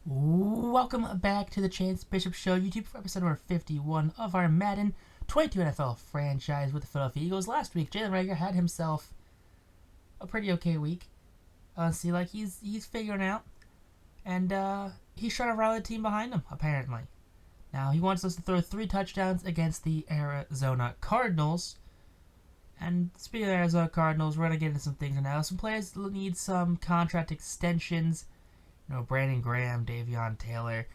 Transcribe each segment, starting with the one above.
Welcome back to the Chance Bishop Show YouTube for episode number 51 of our Madden 22 NFL franchise with the Philadelphia Eagles. Last week, Jalen Reagor had himself a pretty okay week. See, like he's figuring out, and he's trying to rally the team behind him. Apparently, now he wants us to throw 3 touchdowns against the Arizona Cardinals. And speaking of the Arizona Cardinals, we're gonna get into some things now. Some players need some contract extensions. Brandon Graham, Davion Taylor.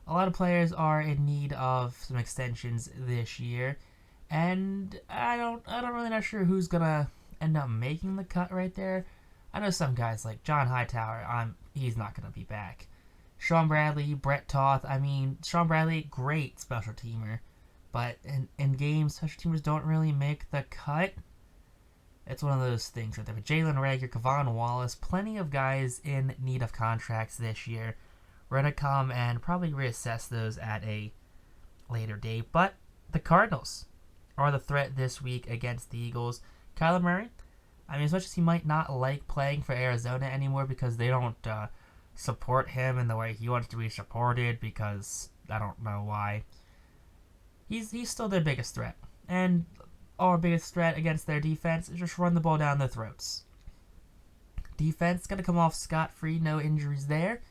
A lot of players are in need of some extensions this year, and I don't really not sure who's gonna end up making the cut right there. I know some guys like John Hightower. He's not gonna be back. Sean Bradley, Brett Toth. Sean Bradley, great special teamer, but in games, special teamers don't really make the cut. It's one of those things right there. But Jalen Reagor, Kevon Wallace, plenty of guys in need of contracts this year. We're going to come and probably reassess those at a later date. But the Cardinals are the threat this week against the Eagles. Kyler Murray, as much as he might not like playing for Arizona anymore because they don't support him in the way he wants to be supported, because I don't know why, he's still their biggest threat. And our biggest threat against their defense is just run the ball down their throats. Defense going to come off scot-free, no injuries there.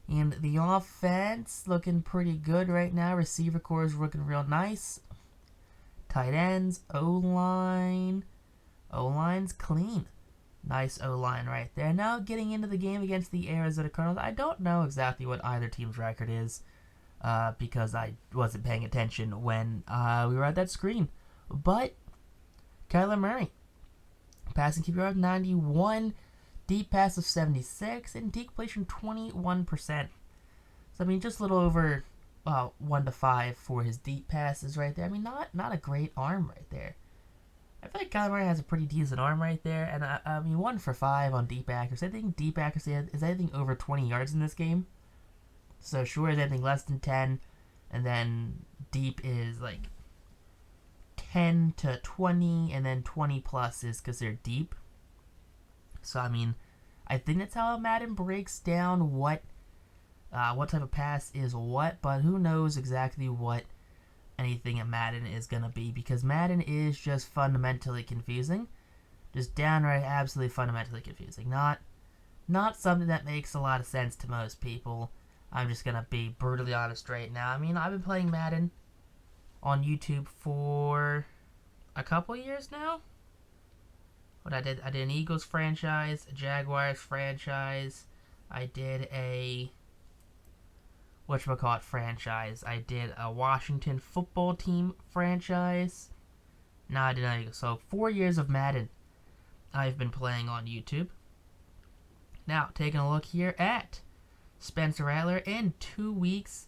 And the offense looking pretty good right now. Receiver core is looking real nice. Tight ends, O-line. O-line's clean. Nice O-line right there. Now getting into the game against the Arizona Cardinals. I don't know exactly what either team's record is because I wasn't paying attention when we were at that screen. But Kyler Murray, passing QBR of 91, deep pass of 76, and deep completion 21%. So just a little over 1 to 5 for his deep passes right there. Not a great arm right there. I feel like Kyler Murray has a pretty decent arm right there, and 1 for 5 on deep accuracy. I think deep accuracy is anything over 20 yards in this game. So short is anything less than 10, and then deep is like 10 to 20, and then 20 plus is because they're deep. So I think that's how Madden breaks down what type of pass is what, but who knows exactly what anything in Madden is gonna be, because Madden is just fundamentally confusing, just downright absolutely fundamentally confusing. Not something that makes a lot of sense to most people. I'm just gonna be brutally honest right now. I've been playing Madden on YouTube for a couple years now. I did an Eagles franchise, a Jaguars franchise. I did a franchise. I did a Washington football team franchise. Now I did an Eagles. So 4 years of Madden I've been playing on YouTube. Now taking a look here at Spencer Rattler in 2 weeks,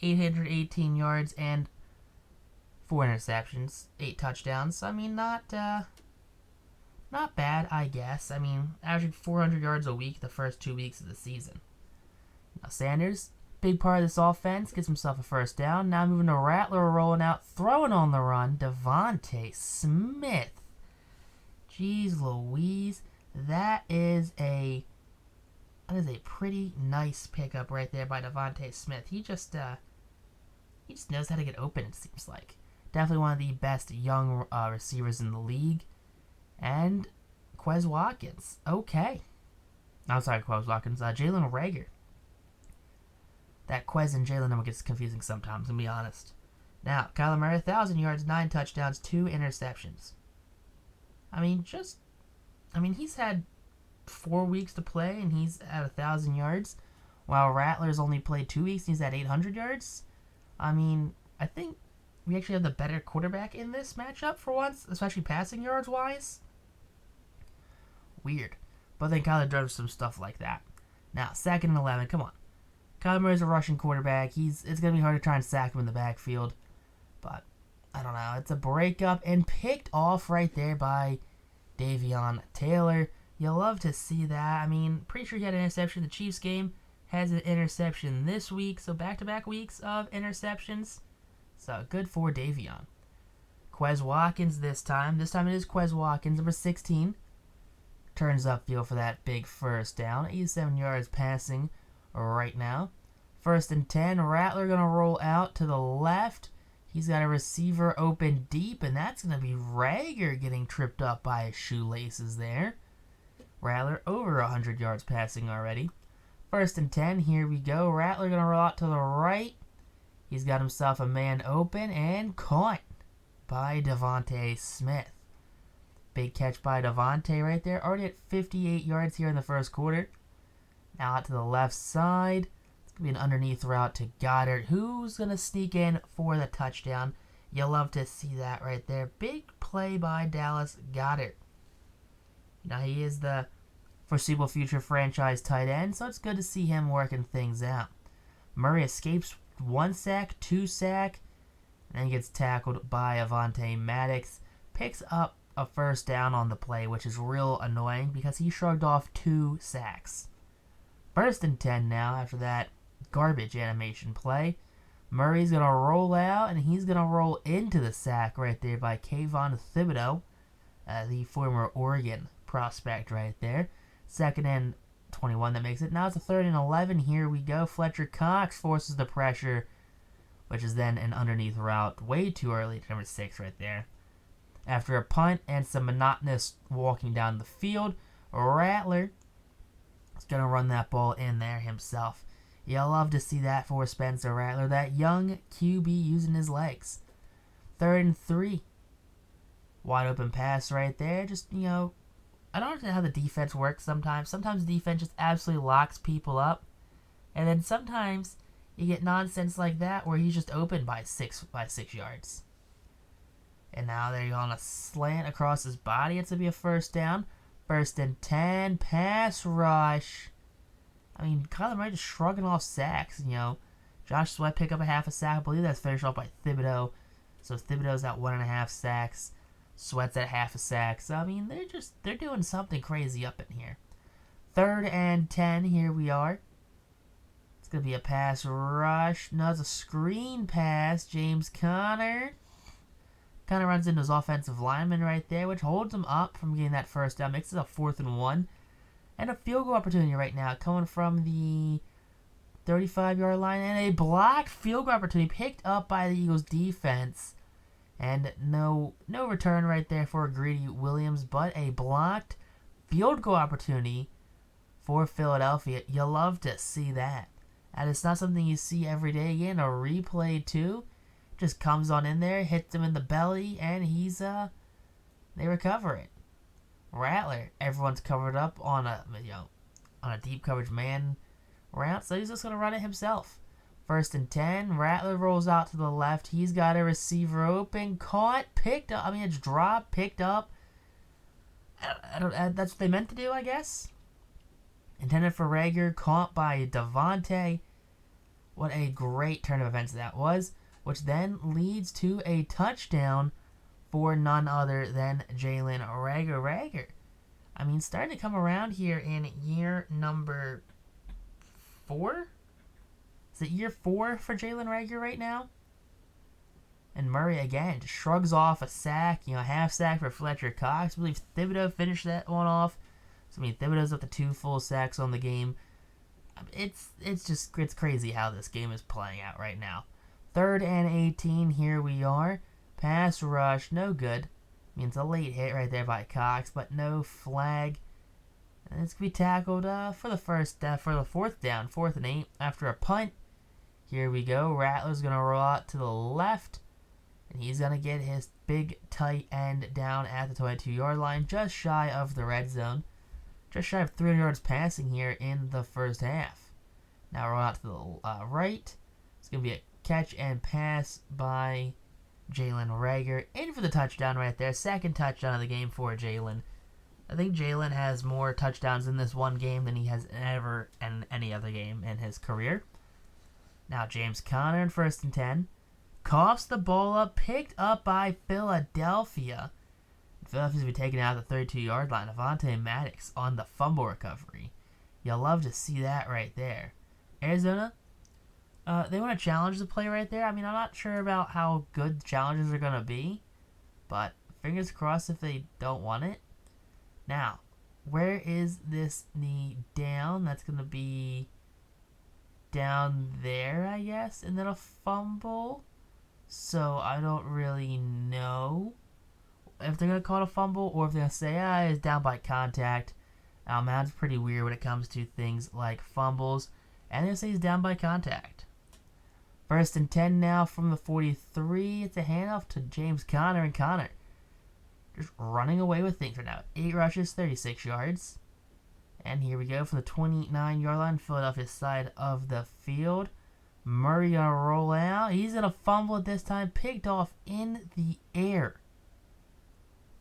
818 yards and 4 interceptions, 8 touchdowns. Not bad, I guess. Averaging 400 yards a week the first 2 weeks of the season. Now Sanders, big part of this offense, gets himself a first down. Now moving to Rattler, rolling out, throwing on the run. Devontae Smith. Jeez Louise, that is a pretty nice pickup right there by Devontae Smith. He just knows how to get open, it seems like. Definitely one of the best young receivers in the league. And Quez Watkins. Okay. I'm sorry, Quez Watkins. Jalen Reagor. That Quez and Jalen number gets confusing sometimes, to be honest. Now, Kyler Murray, 1,000 yards, 9 touchdowns, 2 interceptions. He's had 4 weeks to play, and he's at 1,000 yards, while Rattler's only played 2 weeks, and he's at 800 yards. I think we actually have the better quarterback in this matchup for once, especially passing yards wise. Weird. But then Kyler does some stuff like that. Now, 2nd and 11, come on. Kyler Murray's a rushing quarterback. It's going to be hard to try and sack him in the backfield. But, I don't know. It's a breakup and picked off right there by Davion Taylor. You'll love to see that. Pretty sure he had an interception in the Chiefs game. Has an interception this week. So back-to-back weeks of interceptions. So good for Davion. Quez Watkins this time. This time it is Quez Watkins, number 16. Turns upfield for that big first down. 87 yards passing right now. First and 10. Rattler going to roll out to the left. He's got a receiver open deep, and that's going to be Reagor getting tripped up by his shoelaces there. Rattler over 100 yards passing already. First and 10. Here we go. Rattler going to roll out to the right. He's got himself a man open and caught by Devontae Smith. Big catch by Devontae right there. Already at 58 yards here in the first quarter. Now out to the left side. It's going to be an underneath route to Goddard, who's going to sneak in for the touchdown. You'll love to see that right there. Big play by Dallas Goedert. Now he is the foreseeable future franchise tight end, so it's good to see him working things out. Murray escapes 1 sack, 2 sack, and then gets tackled by Avonte Maddox. Picks up a first down on the play, which is real annoying because he shrugged off 2 sacks. First and 10 now after that garbage animation play. Murray's going to roll out, and he's going to roll into the sack right there by Kayvon Thibodeau, the former Oregon prospect right there. Second and 21 that makes it. Now it's a 3rd and 11. Here we go. Fletcher Cox forces the pressure, which is then an underneath route way too early to number 6 right there. After a punt and some monotonous walking down the field, Rattler is going to run that ball in there himself. You'll love to see that for Spencer Rattler, that young QB using his legs. 3rd and 3. Wide open pass right there. Just, I don't understand how the defense works sometimes. Sometimes the defense just absolutely locks people up. And then sometimes you get nonsense like that where he's just open by 6 yards. And now they're on a slant across his body. It's going to be a first down. First and 10. Pass rush. Kyler Murray just shrugging off sacks. Josh Sweat pick up a half a sack. I believe that's finished off by Thibodeau. So Thibodeau's at 1.5 sacks. Sweat's at half a sack. So, they're doing something crazy up in here. 3rd and 10. Here we are. It's going to be a pass rush. No, it's a screen pass. James Conner kind of runs into his offensive lineman right there, which holds him up from getting that first down. Makes it a 4th and 1. And a field goal opportunity right now coming from the 35-yard line. And a blocked field goal opportunity picked up by the Eagles defense. And no return right there for Greedy Williams, but a blocked field goal opportunity for Philadelphia. You'll love to see that. And it's not something you see every day. Again, a replay too. Just comes on in there, hits him in the belly, and they recover it. Rattler, everyone's covered up on a deep coverage man route, so he's just gonna run it himself. 1st and 10. Rattler rolls out to the left. He's got a receiver open, caught, picked up. It's dropped, picked up. That's what they meant to do, I guess. Intended for Reagor, caught by Devontae. What a great turn of events that was, which then leads to a touchdown for none other than Jalen Reagor. Starting to come around here in year number 4? Is it year 4 for Jalen Reagor right now? And Murray, again, just shrugs off a sack, half sack for Fletcher Cox. I believe Thibodeau finished that one off. So, Thibodeau's up to 2 full sacks on the game. It's crazy how this game is playing out right now. 3rd and 18, here we are. Pass rush, no good. It's a late hit right there by Cox, but no flag. And it's going to be tackled for the 4th down, 4th and 8, after a punt. Here we go. Rattler's going to roll out to the left. And he's going to get his big tight end down at the 22-yard line, just shy of the red zone. Just shy of 300 yards passing here in the first half. Now roll out to the right. It's going to be a catch and pass by Jalen Reagor. In for the touchdown right there. 2nd touchdown of the game for Jalen. I think Jalen has more touchdowns in this one game than he has ever in any other game in his career. Now James Conner in 1st and 10. Coughs the ball up, picked up by Philadelphia. Philadelphia's going to be taken out at the 32-yard line. Avonte Maddox on the fumble recovery. You'll love to see that right there. Arizona, they want to challenge the play right there. I'm not sure about how good the challenges are going to be, but fingers crossed if they don't want it. Now, where is this knee down? That's going to be down there, I guess, and then a fumble. So I don't really know if they're going to call it a fumble or if they're going to say, it's down by contact. That's pretty weird when it comes to things like fumbles. And they're going to say he's down by contact. 1st and 10 now from the 43. It's a handoff to James Conner, and Conner just running away with things right now. 8 rushes, 36 yards. And here we go from the 29-yard line, Philadelphia side of the field. Murray gonna roll out. He's gonna fumble at this time, picked off in the air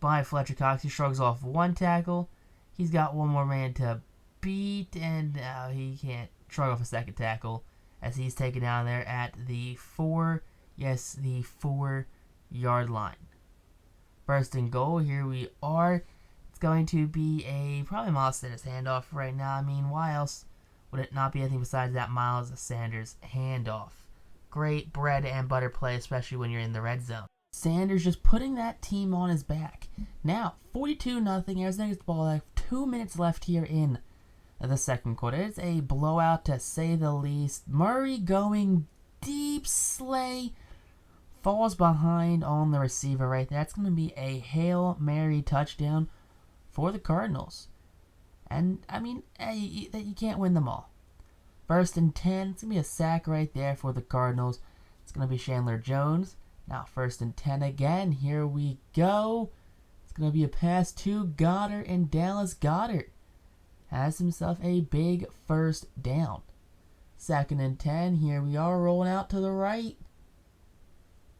by Fletcher Cox. He shrugs off one tackle. He's got one more man to beat, and he can't shrug off a second tackle as he's taken down there at the 4-yard line. 1st and goal. Here we are. It's going to be a probably Miles Sanders handoff right now. I mean, why else would it not be anything besides that Miles Sanders handoff? Great bread and butter play, especially when you're in the red zone. Sanders just putting that team on his back. Now, 42-0. Arizona gets the ball like 2 minutes left here in the second quarter. It's a blowout to say the least. Murray going deep sleigh. Falls behind on the receiver right there. That's going to be a Hail Mary touchdown for the Cardinals. And, I mean, you can't win them all. 1st and 10. It's going to be a sack right there for the Cardinals. It's going to be Chandler Jones. Now 1st and 10 again. Here we go. It's going to be a pass to Goddard, and Dallas Goedert has himself a big first down. 2nd and 10. Here we are rolling out to the right.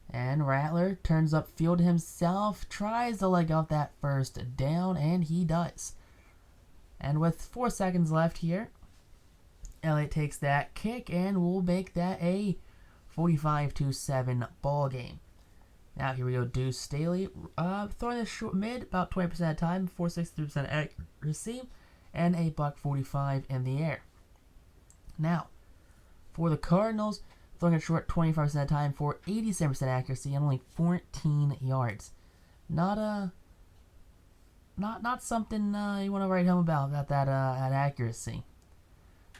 And Rattler turns upfield himself, tries to leg off that first down, and he does. And with 4 seconds left here, Elliott takes that kick and will make that a 45-7 ball game. Now here we go, Deuce Staley throwing this short mid about 20% of the time, 463% accuracy, and a $145 in the air. Now for the Cardinals, throwing it short 25% of the time for 87% accuracy and only 14 yards. Not something you want to write home about that accuracy.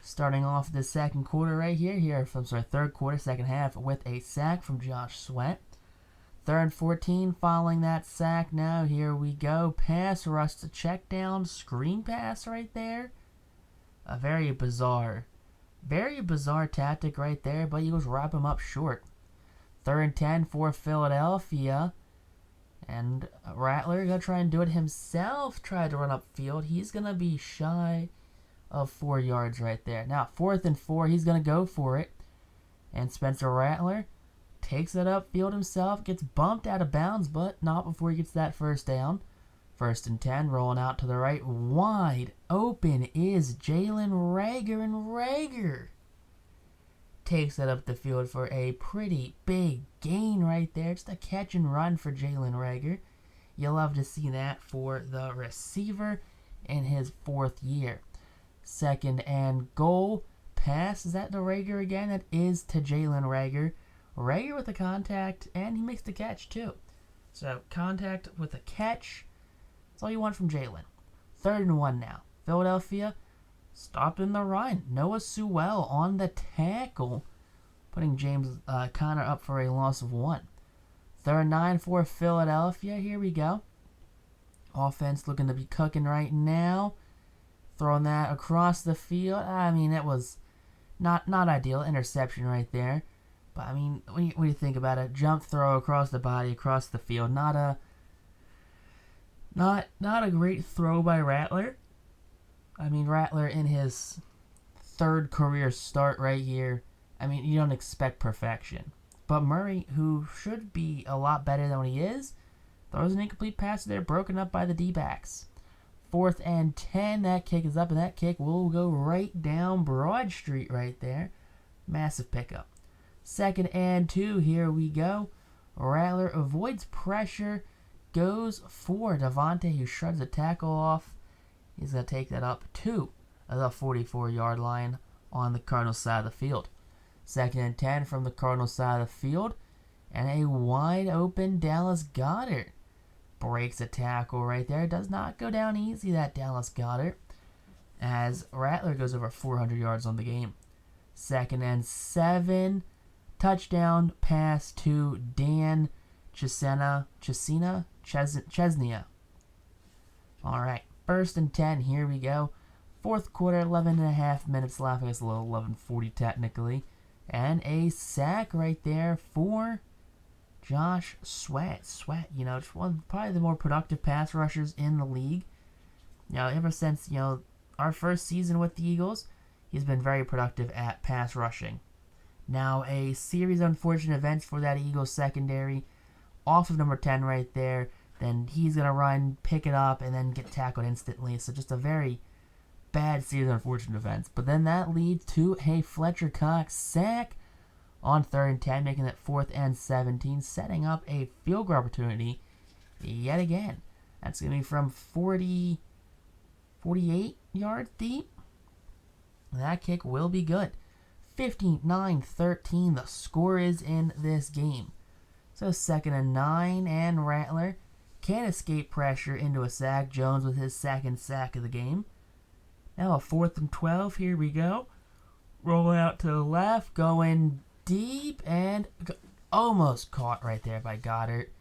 Starting off the second quarter right here from third quarter, second half, with a sack from Josh Sweat. 3rd and 14 following that sack. Now here we go. Pass rush to check down. Screen pass right there. A very bizarre tactic right there, but Eagles wrap him up short. 3rd and 10 for Philadelphia. And Rattler going to try and do it himself. Tried to run upfield. He's going to be shy of 4 yards right there. Now, 4th and 4. He's going to go for it. And Spencer Rattler takes it upfield himself. Gets bumped out of bounds, but not before he gets that first down. 1st and 10. Rolling out to the right. Wide open is Jalen Reagor. And Reagor takes it up the field for a pretty big gain right there. Just a catch and run for Jalen Reagor. You'll love to see that for the receiver in his 4th year. 2nd and goal. Pass. Is that to Reagor again? That is to Jalen Reagor. Reagor with the contact, and he makes the catch too. So contact with a catch. That's all you want from Jalen. 3rd and 1 now. Philadelphia stopped in the run. Noah Sewell on the tackle, putting James Conner up for a loss of 1. 3rd and 9 for Philadelphia. Here we go. Offense looking to be cooking right now. Throwing that across the field. I mean, it was not ideal. Interception right there. But, I mean, when you think about it, jump throw across the body, across the field. Not a great throw by Rattler. I mean, Rattler in his 3rd career start right here. I mean, you don't expect perfection. But Murray, who should be a lot better than what he is, throws an incomplete pass there, broken up by the D-backs. 4th and 10. That kick is up, and that kick will go right down Broad Street right there. Massive pickup. 2nd and 2. Here we go. Rattler avoids pressure. Goes for Devontae, who shreds the tackle off. He's going to take that up to the 44-yard line on the Cardinals side of the field. 2nd and 10 from the Cardinals side of the field. And a wide open Dallas Goedert breaks a tackle right there. Does not go down easy, that Dallas Goedert, as Rattler goes over 400 yards on the game. 2nd and 7. Touchdown pass to Dan Chesnia. All right, 1st and 10. Here we go. 4th quarter, 11.5 minutes left. I guess a little 11:40 technically. And a sack right there for Josh Sweat. Sweat, just one probably the more productive pass rushers in the league. Ever since, our first season with the Eagles, he's been very productive at pass rushing. Now, a series of unfortunate events for that Eagles secondary. Off of number 10 right there. Then he's going to run, pick it up, and then get tackled instantly. So just a very bad series of unfortunate events. But then that leads to a Fletcher Cox sack on 3rd and 10, making it 4th and 17, setting up a field goal opportunity yet again. That's going to be from 48 yards deep. That kick will be good. 59-13, the score is in this game. So 2nd and 9, and Rattler can't escape pressure into a sack. Jones with his 2nd sack of the game. Now a 4th and 12, here we go. Rolling out to the left, going deep, and almost caught right there by Goddard.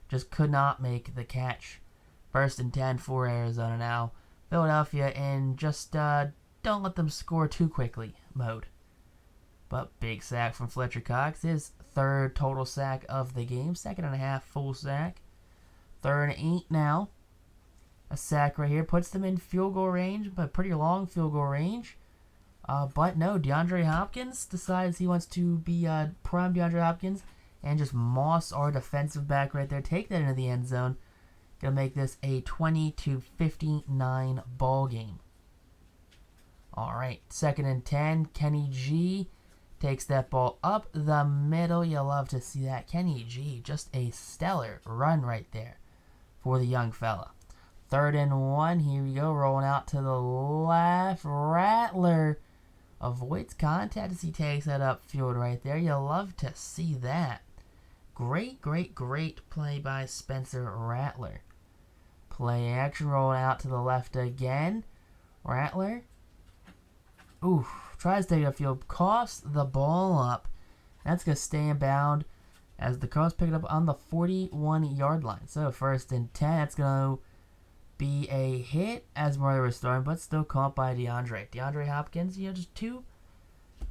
Just could not make the catch. 1st and 10 for Arizona now. Philadelphia in just don't let them score too quickly mode. But big sack from Fletcher Cox. His 3rd total sack of the game. 2nd and a half full sack. 3rd and 8 now. A sack right here. Puts them in field goal range, but pretty long field goal range. But no, DeAndre Hopkins decides he wants to be prime DeAndre Hopkins and just moss our defensive back right there. Take that into the end zone. Gonna make this a 20-59 ball game. All right, 2nd and 10. Kenny G takes that ball up the middle. You love to see that. Kenny G, just a stellar run right there for the young fella. 3rd and 1. Here we go. Rolling out to the left. Rattler avoids contact as he takes that upfield right there. You love to see that. Great play by Spencer Rattler. Play action. Rolling out to the left again. Rattler. Tries to take a field. Coughs the ball up. That's going to stay in bound as the Cardinals pick it up on the 41-yard line. So 1st and 10. That's going to be a hit as Murray was throwing, but still caught by DeAndre. DeAndre Hopkins, just too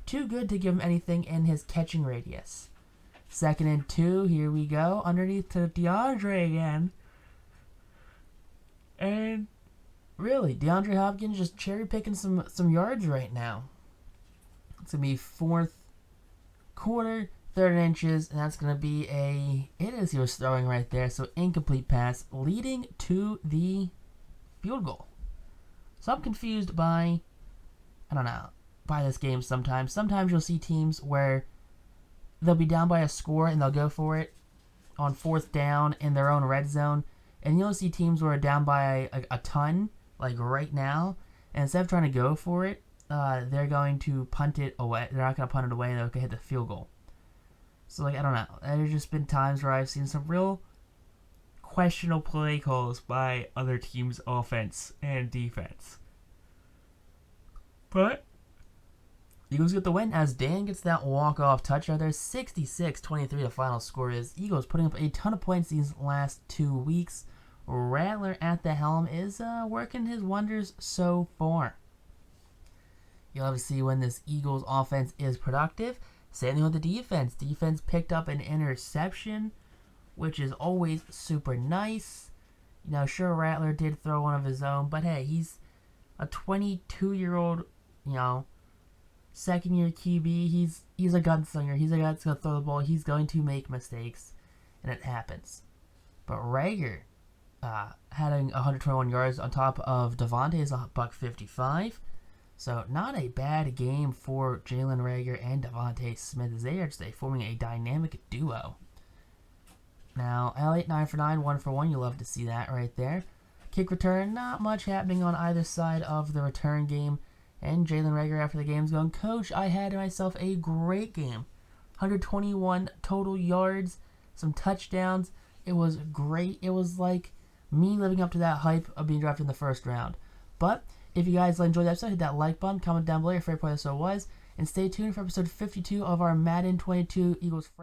good to give him anything in his catching radius. 2nd and 2. Here we go. Underneath to DeAndre again. And really, DeAndre Hopkins just cherry picking some yards right now. It's going to be 4th quarter, 3rd inches, and that's going to be he was throwing right there, so incomplete pass, leading to the field goal. So I'm confused by this game sometimes. Sometimes you'll see teams where they'll be down by a score and they'll go for it on 4th down in their own red zone, and you'll see teams where are down by a ton, like right now, and instead of trying to go for it, they're going to punt it away. They're not going to punt it away, and they're going to hit the field goal. So, I don't know. There's just been times where I've seen some real questionable play calls by other teams' offense and defense. But Eagles get the win as Dan gets that walk-off touchdown there. 66-23 the final score is. Eagles putting up a ton of points these last 2 weeks. Rattler at the helm is working his wonders so far. You'll have to see when this Eagles offense is productive. Same thing with the defense. Defense picked up an interception, which is always super nice. Sure, Rattler did throw one of his own, but hey, he's a 22-year-old, 2nd-year QB. He's a gunslinger. He's a guy that's going to throw the ball. He's going to make mistakes, and it happens. But Reagor had 121 yards on top of Devontae's $155. So not a bad game for Jalen Reagor and Devontae Smith as they are just forming a dynamic duo. Now, Elliott 9 for 9, 1 for 1. You love to see that right there. Kick return, not much happening on either side of the return game. And Jalen Reagor after the game's going, Coach, I had myself a great game. 121 total yards, some touchdowns. It was great. It was like me living up to that hype of being drafted in the 1st round. But if you guys enjoyed the episode, hit that like button, comment down below your favorite part of the episode was, And stay tuned for episode 52 of our Madden 22 Eagles franchise.